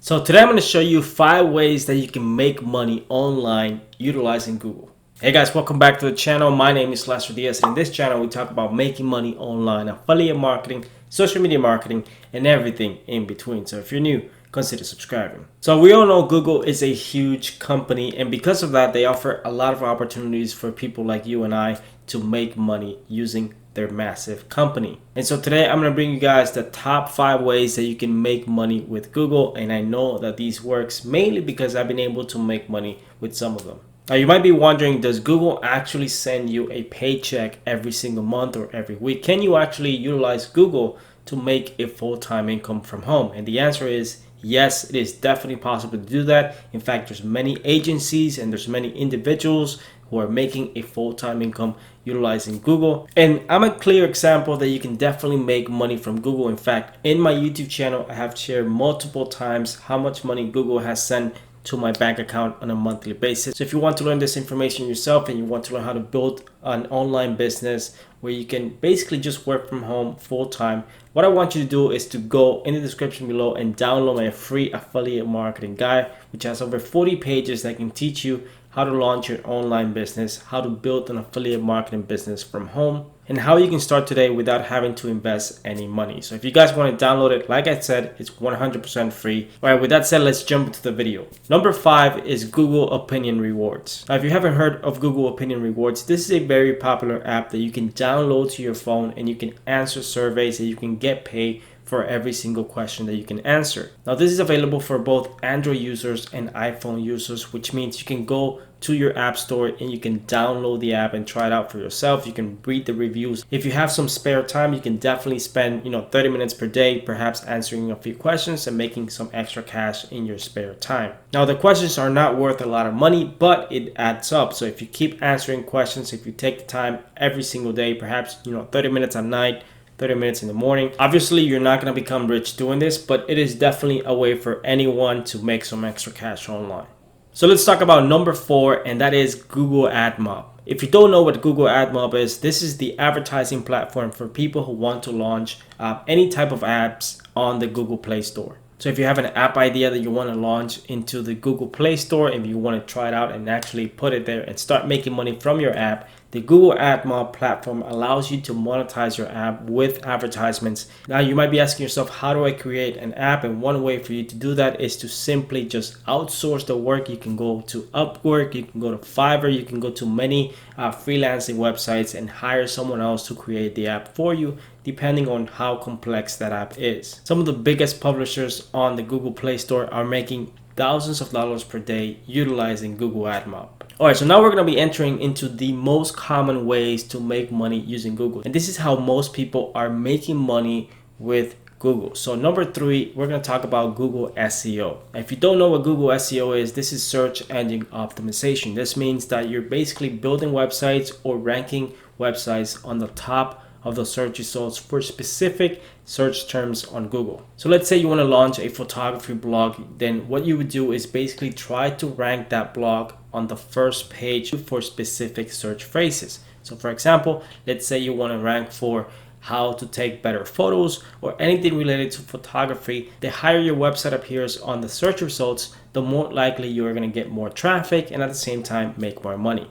So today I'm going to show you 5 ways that you can make money online utilizing Google. Hey guys, welcome back to the channel. My name is Lester Diaz, and in this channel we talk about making money online, affiliate marketing, social media marketing, and everything in between. So if you're new, consider subscribing. So we all know Google is a huge company, and because of that they offer a lot of opportunities for people like you and I to make money using their massive company. And so today I'm going to bring you guys the top 5 ways that you can make money with Google, and I know that these works mainly because I've been able to make money with some of them. Now you might be wondering, does Google actually send you a paycheck every single month or every week? Can you actually utilize Google to make a full-time income from home? And the answer is yes, it is definitely possible to do that. In fact, there's many agencies and there's many individuals who are making a full-time income utilizing Google. And I'm a clear example that you can definitely make money from Google. In fact, in my YouTube channel, I have shared multiple times how much money Google has sent to my bank account on a monthly basis. So if you want to learn this information yourself and you want to learn how to build an online business where you can basically just work from home full-time, what I want you to do is to go in the description below and download my free affiliate marketing guide, which has over 40 pages that can teach you how to launch your online business, how to build an affiliate marketing business from home, and how you can start today without having to invest any money. So if you guys want to download it, like I said, it's 100% free. All right, with that said, let's jump into the video. Number 5 is Google Opinion Rewards. Now, if you haven't heard of Google Opinion Rewards, this is a very popular app that you can download to your phone, and you can answer surveys and you can get paid for every single question that you can answer. Now, this is available for both Android users and iPhone users, which means you can go to your app store and you can download the app and try it out for yourself. You can read the reviews. If you have some spare time, you can definitely spend 30 minutes per day, perhaps answering a few questions and making some extra cash in your spare time. Now, the questions are not worth a lot of money, but it adds up. So if you keep answering questions, if you take the time every single day, perhaps 30 minutes at night, 30 minutes in the morning. Obviously, you're not going to become rich doing this, but it is definitely a way for anyone to make some extra cash online. So let's talk about number 4, and that is Google AdMob. If you don't know what Google AdMob is, this is the advertising platform for people who want to launch any type of apps on the Google Play Store. So if you have an app idea that you want to launch into the Google Play Store, if you want to try it out and actually put it there and start making money from your app, the Google AdMob platform allows you to monetize your app with advertisements. Now you might be asking yourself, how do I create an app? And one way for you to do that is to simply just outsource the work. You can go to Upwork, you can go to Fiverr, you can go to many freelancing websites and hire someone else to create the app for you, depending on how complex that app is. Some of the biggest publishers on the Google Play Store are making thousands of dollars per day utilizing Google AdMob. Alright, so now we're going to be entering into the most common ways to make money using Google. And this is how most people are making money with Google. So number 3, we're going to talk about Google SEO. If you don't know what Google SEO is, this is search engine optimization. This means that you're basically building websites or ranking websites on the top of the search results for specific search terms on Google. So let's say you want to launch a photography blog, then what you would do is basically try to rank that blog on the first page for specific search phrases. So for example, let's say you want to rank for how to take better photos or anything related to photography. The higher your website appears on the search results, the more likely you're going to get more traffic and at the same time make more money.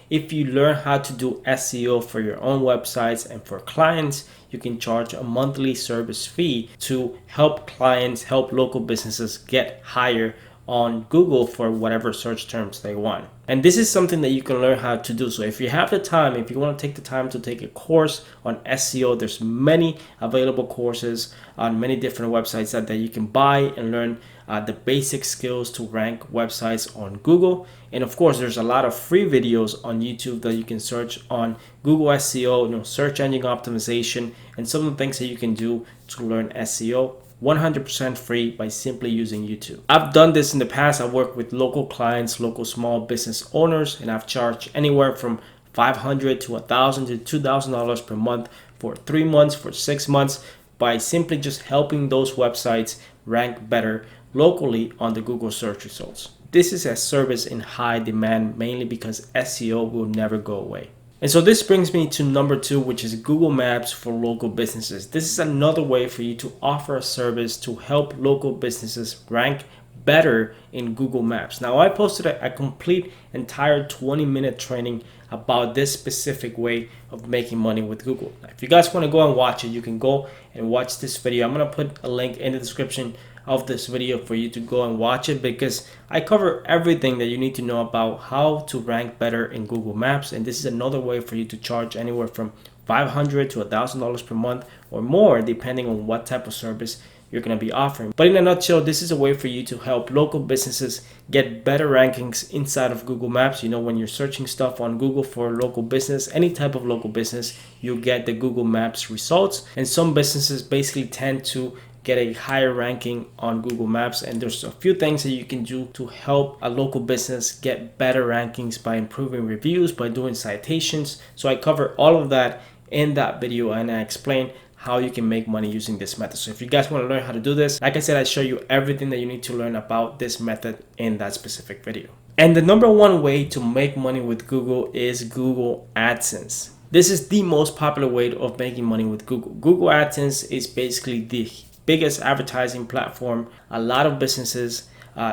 If you learn how to do SEO for your own websites and for clients, you can charge a monthly service fee to help clients, help local businesses get higher on Google for whatever search terms they want. And this is something that you can learn how to do. So if you have the time, if you want to take the time to take a course on SEO, there's many available courses on many different websites that you can buy and learn the basic skills to rank websites on Google. And of course, there's a lot of free videos on YouTube that you can search on Google SEO, search engine optimization, and some of the things that you can do to learn SEO. 100% free by simply using YouTube. I've done this in the past. I've worked with local clients, local small business owners, and I've charged anywhere from $500 to $1,000 to $2,000 per month for 3 months, for 6 months, by simply just helping those websites rank better locally on the Google search results. This is a service in high demand, mainly because SEO will never go away. And so this brings me to number 2, which is Google Maps for local businesses. This is another way for you to offer a service to help local businesses rank better in Google Maps. Now I posted a complete entire 20-minute training about this specific way of making money with Google. Now, if you guys want to go and watch it, you can go and watch this video. I'm going to put a link in the description of this video for you to go and watch it, because I cover everything that you need to know about how to rank better in Google Maps. And this is another way for you to charge anywhere from $500 to $1,000 per month or more, depending on what type of service you're going to be offering. But in a nutshell, this is a way for you to help local businesses get better rankings inside of Google Maps. You know, when you're searching stuff on Google for local business, any type of local business, you'll get the Google Maps results. And some businesses basically tend to get a higher ranking on Google Maps. And there's a few things that you can do to help a local business get better rankings by improving reviews, by doing citations. So I cover all of that in that video, and I explain how you can make money using this method. So if you guys want to learn how to do this, like I said, I show you everything that you need to learn about this method in that specific video. And the number one way to make money with Google is Google AdSense. This is the most popular way of making money with Google. Google AdSense is basically the biggest advertising platform. A lot of businesses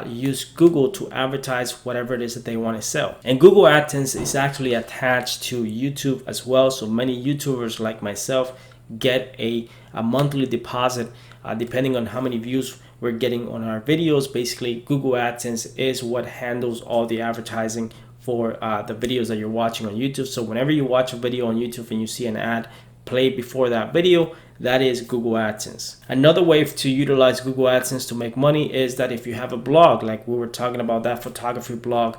use Google to advertise whatever it is that they want to sell. And Google AdSense is actually attached to YouTube as well. So many YouTubers like myself get a monthly deposit depending on how many views we're getting on our videos. Basically, Google AdSense is what handles all the advertising for the videos that you're watching on YouTube. So whenever you watch a video on YouTube and you see an ad play before that video, that is Google AdSense. Another way to utilize Google AdSense to make money is that if you have a blog, like we were talking about that photography blog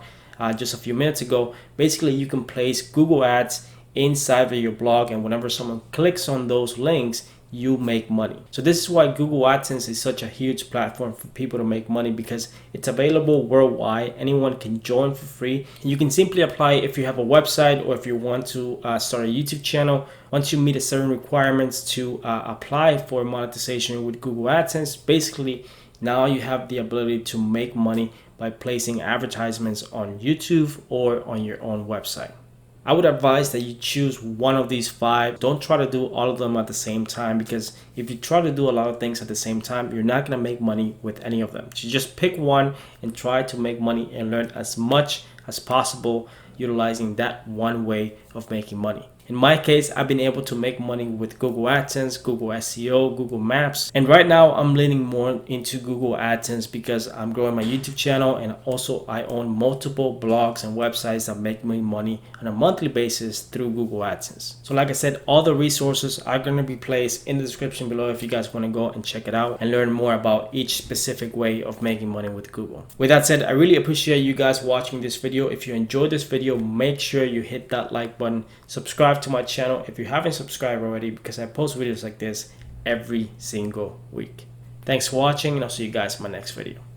just a few minutes ago, basically you can place Google ads inside of your blog, and whenever someone clicks on those links, you make money. So this is why Google AdSense is such a huge platform for people to make money, because it's available worldwide. Anyone can join for free. You can simply apply if you have a website or if you want to start a YouTube channel. Once you meet a certain requirements to apply for monetization with Google AdSense, basically now you have the ability to make money by placing advertisements on YouTube or on your own website. I would advise that you choose one of these 5. Don't try to do all of them at the same time, because if you try to do a lot of things at the same time, you're not going to make money with any of them. So just pick one and try to make money and learn as much as possible utilizing that one way of making money. In my case, I've been able to make money with Google AdSense, Google SEO, Google Maps. And right now I'm leaning more into Google AdSense because I'm growing my YouTube channel, and also I own multiple blogs and websites that make me money on a monthly basis through Google AdSense. So like I said, all the resources are going to be placed in the description below if you guys want to go and check it out and learn more about each specific way of making money with Google. With that said, I really appreciate you guys watching this video. If you enjoyed this video, make sure you hit that like button, subscribe to my channel if you haven't subscribed already, because I post videos like this every single week. Thanks for watching, and I'll see you guys in my next video.